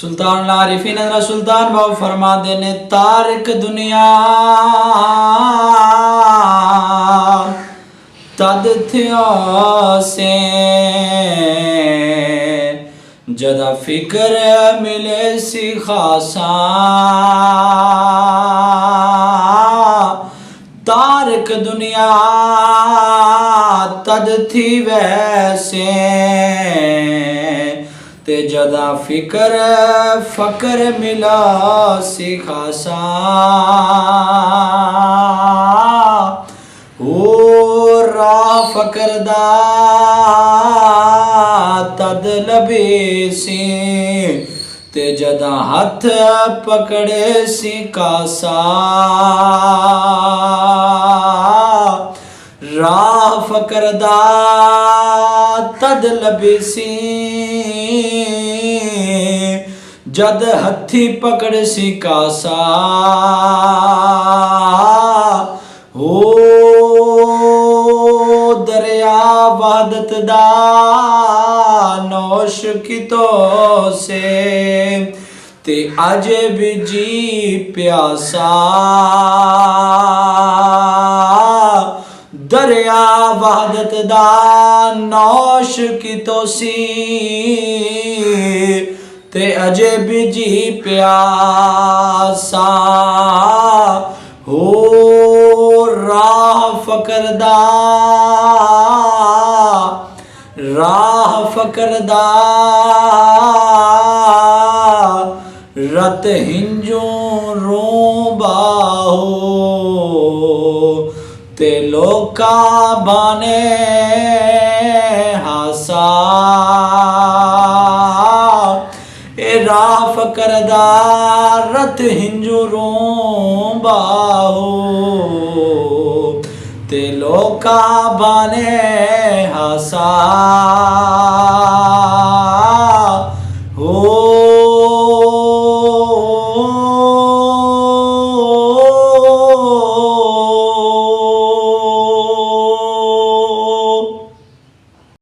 सुल्तान आरिफीन सुल्तान बाबू फरमाते ने तारिक दुनिया तद थियो से जदा फिक्र मिले सी खासा तारिक दुनिया तद थी वैसे ते जदा फिक्र फकर मिला सी खासा हो राह फकर दा तद लबे सी ते जदा हथ पकड़े सी कासा राह फकर दा तद लबे सी जद हथी पकड़ सी कासा हो दरिया वहदत दा नौश कितो से ते अजे भी जी प्यासा दरिया वहदत दा नौश कितो सी ते अजे भी जी प्यासा हो राह फकर दा रत हिंजू रोबाहो ते लोका बाने हासा ए राह फकर दा रत हिंजू रोबाहो ते लोका बाने हासा